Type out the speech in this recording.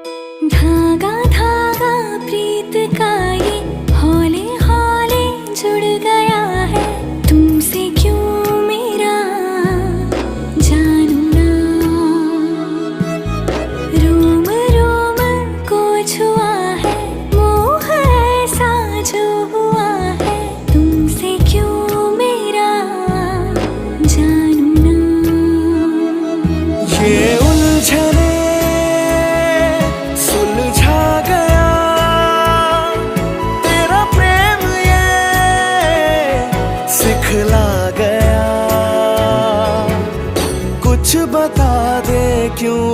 धागा धागा प्रीत का ये हौले हौले जुड़ गया है तुमसे क्यों मेरा जानू ना। रोम रोम को छुआ है मोह ऐसा जो हुआ है तुमसे क्यों मेरा जानू ना। ये उलझने सुलझा गया तेरा प्रेम ये सिखला गया कुछ बता दे क्यों